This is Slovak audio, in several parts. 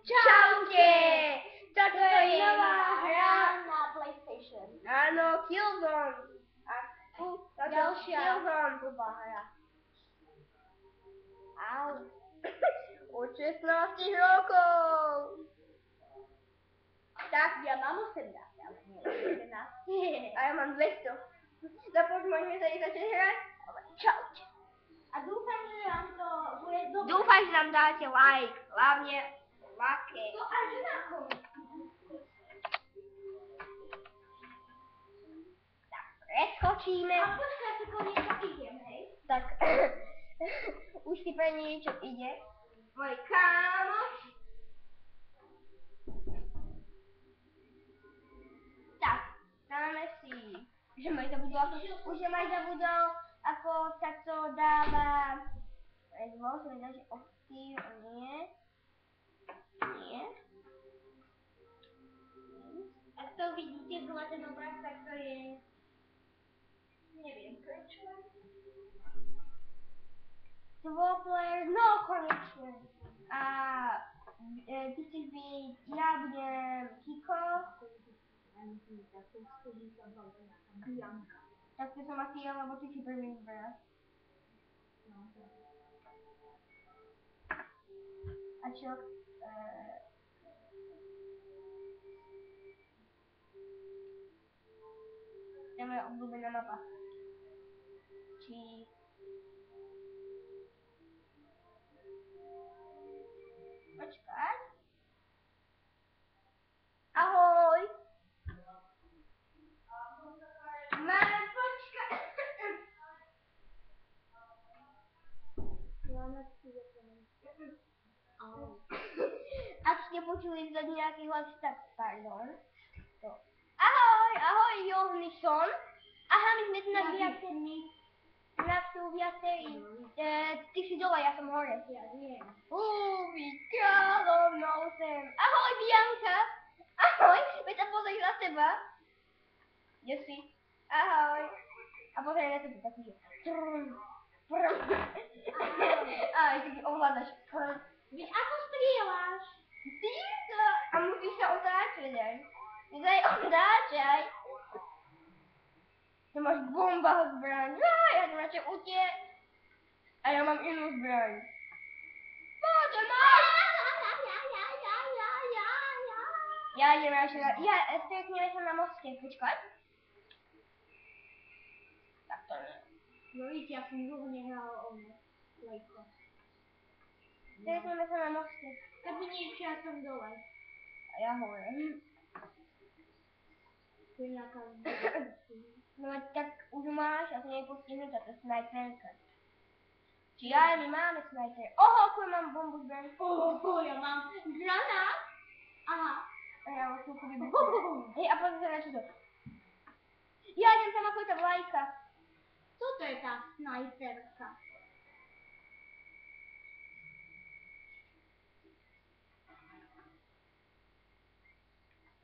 Čaute! Toto je nová hra na PlayStation. Áno, Killzone. A Ďalšia Killzone. blbá hra. Au. Od 16 rokov. Tak, Ja mám 18, ale nie 11. a ja mám 200. Zapoď, môžeme sa začať hrať? Čaute. A dúfam, že vám to bude dobre. Dúfam, že nám dáte like. Hlavne like. To až na konec. Tak, preskočíme. A počkaj, si konečne idem, hej? Tak, už si pre niečo ide. Môj kámoš. Tak, dáme si, že Maj zabudol, ako sa to dáva. Môžeme dať opciu, nie. Ak to vidíte znova ten obraz, tak to je... Neviem prečo. Player, no konečne. A ty chceš byť, ja budem Kiko. Tak to som asi ja, lebo ty si prvý vyberá. A čo? To je moja obľúbená mapa. Či... Počkaj. Ahoj. Máme počkať. Ak ste počuli vzadu nejaký hlas, tak pardon. Ahoj, Johnson. Aha, my sme tu na viacerí. Nás sú viacerí. Ty si dole, ja som hore. Ja viem. Kráľov na 8. Ahoj, Bianka. Ahoj, veď sa pozri na teba. Kde si? Ahoj. A pozri na teba taký, že Ahoj, ty ovládaš Veď ako strieľaš? Týmto. A musíš sa otáčať aj. Ty sa aj otáčaj. Ty máš bomba zbraň. Ja idem radšej utiec. A ja mám inú zbraň. Poďte, máš! Ja idem radšej na... stretneme sa na moste. Počkaj. Tak to nie. No víte, ja som dlho nehrala Lejko. Stretneme sa na moste. Tak niečo, ja som dole. A ja hore. To je nejaká... No tak už máš, a to nie je postihnutá, to je snajperka. Či ja, my máme snajper. Oho, ako mám bombu zbraň. Ja mám granát. Aha. A ja už som keby Hej, a pozri sa na čo to. Ja idem tam ako je tá vlajka. Toto je tá snajperka.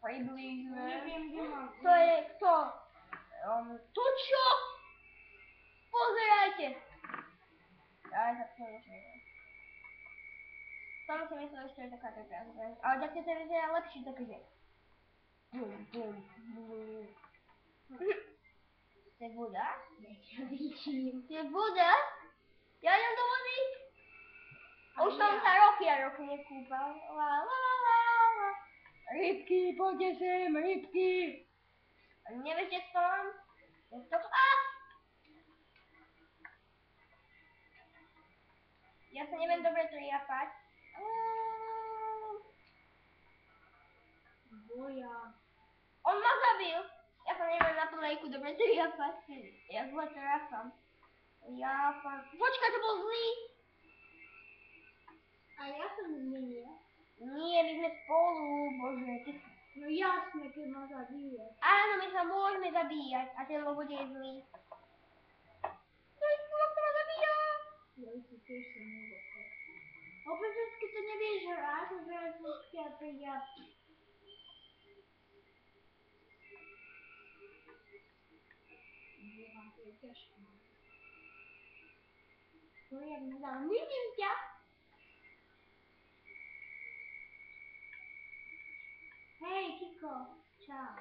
Priblížme. Neviem, kde mám. To je kto? To čo? Pozerajte. Aj tak to niečo neviem. Som si myslel, že to je taká krásna. Ale tak to je lepšie také, že... To je voda? Ja vidím. To je voda? Ja idem do vody. Už som sa roky nekúpal. La. Rybky, poďte sem, rybky. A nevieš, kde som? Ja sa neviem dobre triafať. Boja. On ma zabil. Ja sa neviem na plejku dobre triafať. Ja zle trafam. Počkaj, to bol zlý. A ja som zmenil. Nie, my sme spolu, bože. No jasne, keď ma zabije. Áno, my sa môžeme zabíjať a ten lobode je zlý. To je to, ako ma zabíja. Ja si tiež som nevokol. Opäť, keď to nevieš hrať, to zrazu počkej a príde. To je ťažké. Vidím ťa. Kiko, čau.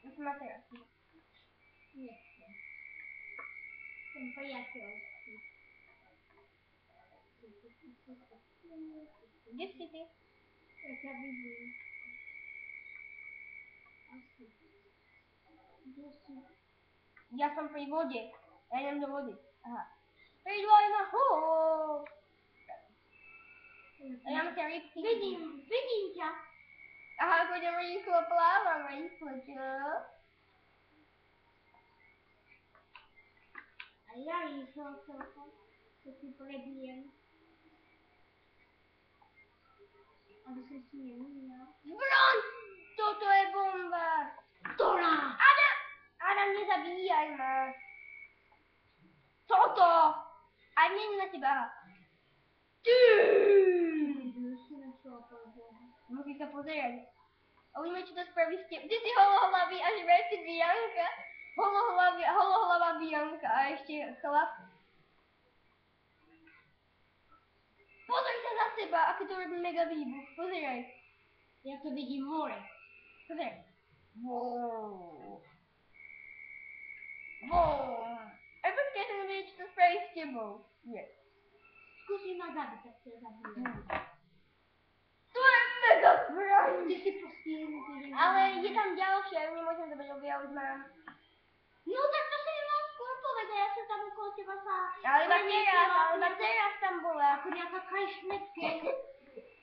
Už máte asi. Nechcem. Jsem priateľský. Kde si ty? Ja ťa vidím. Asi. Kde si? Ja som pri vode. Ja idem do vody. Aha. Pridvaj ma hol. A ja mám ťa rybky. Vidím ťa. Aha, ako idem rýchlo plávam, rýchlo, čo? A ja rýchlo celkom. To si prebijem. Aby som si nemínal. Zbraň! Toto je bomba. Ktorá? Adam, nezabíjaj ma. Co to? A nie na teba. Ty! Musíš sa pozerať. A uvidíme, čo to spraví s tebou. Ty si holohlavý až veci Bianka. Holohlavá Bianka a ešte chlap. Pozri sa za seba, ako to robí mega výbuch. Pozeraj. Ja to vidím hore. Pozeraj. Wow. Wow. A počkaj, som nevedieť, čo to spraví s tebou. Nie. Skúsim ma zabiť, tak ťa zabijem. To je mega zbraň. Ty si postihnutý. Ale je tam ďalšie, nemôžem to lebo ja už mám. No tak to si nemám skôr povedať, ja som tam okolo teba sa... Ale iba teraz tam bola. Ako nejaká kajšmetke.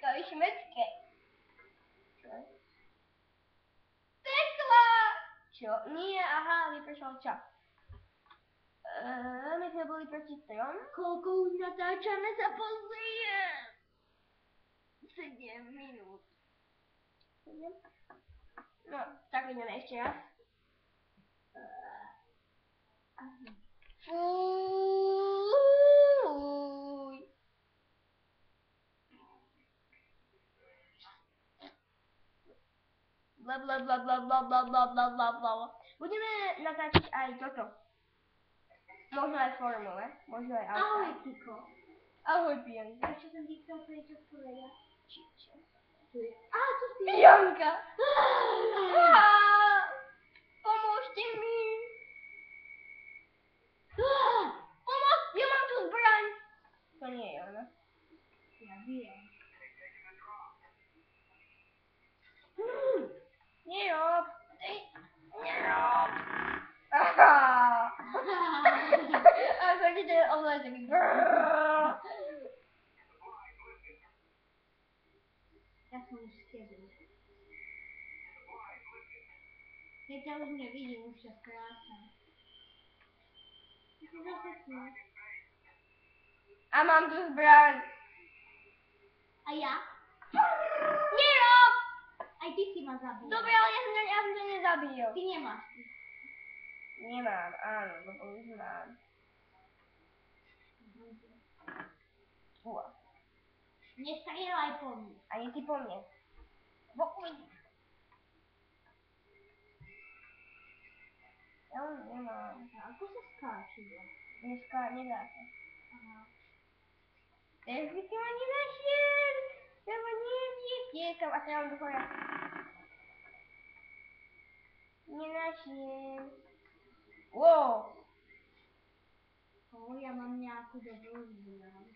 Kajšmetke. Čo? Tekla! Čo? Nie, aha, vypršal čas. My sme boli proti 3. Koľko už natáčame, sa pozriem. 7 minút. 7? No, tak ideme ešte raz. Fúj. Bla bla bla bla bla bla bla bla bla bla. Budeme natáčať aj toto. Možno aj formule, možno aj auta. Ahoj, Kiko. Ahoj, Bianka. A čo som ti chcel prečo povedať? Čiče. Á, to si... Bianka! Pomôžte mi! Pomoc! Ja mám tu zbraň! To nie je ona. Ja viem. Nerob! Nerob! Aha! A chodí ten ovládek. Ja som už s tebou. Ja ťa už nevidím, už ťa strácam. Ty si zase tu. A mám tu zbraň. A ja? Nerob! Aj ty si ma zabil. Dobre, ale ja som to nezabil. Ty nemáš ty. Nemám, áno, lebo už mám. Fúha. Nestrieľaj po mne. Ani ty po mne. Bo uvidíš. Ja už nemám. A ako sa skáči? Dneska nedá sa. Aha. Teraz by si ma nenašiel. Ja ma netiekam a sa mám do hora. Nenašiel. Wow. Ja mám nejakú dobrú zbraň.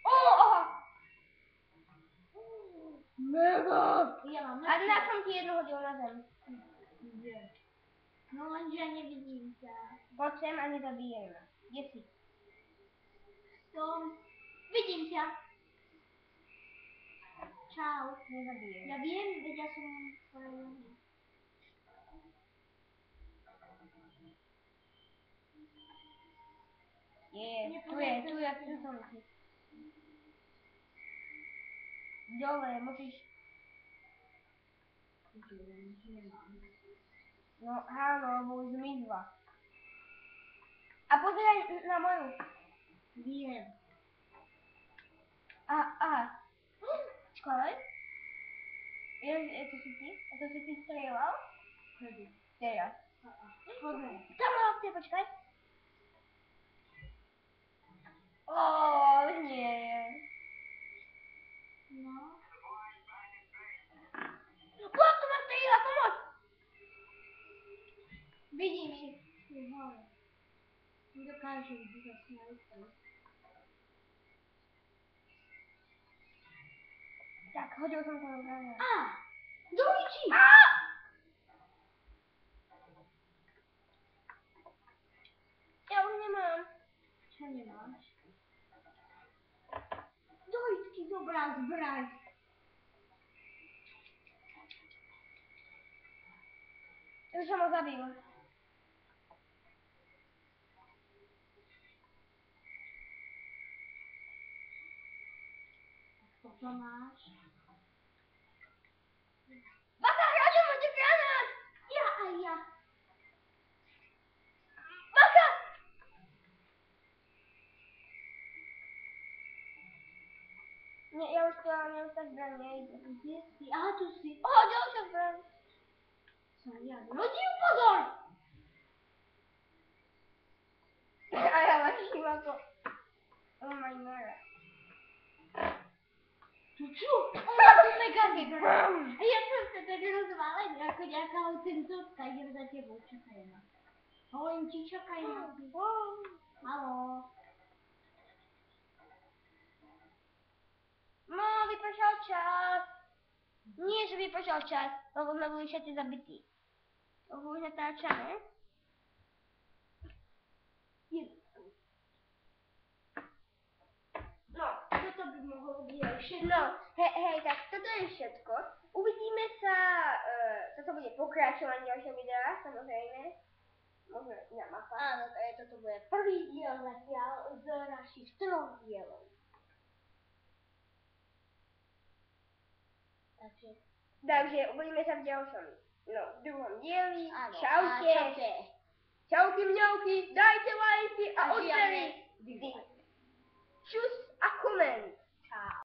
Aha. Mega. Ja mám A na som ti jednu hodil na zem. Kde? No lenže ja nevidím ťa. Poď sem a nezabíjaj ma. Kde si? Som. Vidím ťa. Čau. Nezabíjaj. Ja viem, veď ja som tvoje. Tu som si. Dole, musíš... No áno, lebo už zmizla. A pozeraj na moju. Viem. Aha. Čakaj. To si ty? A to si ty strieľal? Kedy? Teraz. Pozri. Tam hlavne, počkaj. Už nie. No. Boh, to ma strieľa, pomoc! Vidím ich. Je hore. Dokážu sa snajpať. Tak, hodil som to granát. Do uličí! Ja už nemám. Čo nemáš? Dojčky, dobrá zbraň. Už som ho zabil. Toto máš. Bacha, hráčom, máte granát! Ja aj ja. Bacha! Nie, ja už tá zbraň nejde. Kde si? Aha, tu si. Ďalšia zbraň. Som ja. Rodil, pozor! A ja vaším ako... Oh my god. Tu čo? Ona tu mega vybrá. A ja som sa tak rozválený, ako nejaká autentovka. Idem za tebou, čakaj ma. Hovorím ti, čakaj ma. Haló. No, vypršal čas. Nie, že vypršal čas, lebo sme boli všetci zabití. Lebo už natáčame. No, Toto by mohlo byť aj všetko. no, hej, tak toto je všetko. Uvidíme sa, toto bude pokračovanie ďalšieho videa, samozrejme. Možno na mapa. Áno, toto bude prvý diel zatiaľ z našich 3 dielov. Takže uvidíme sa v ďalšom, no, v druhom dieli. Áno, Čaute. čaute. Čauky mňauky, dajte lajky a A odberi. žiadne Čus a koment.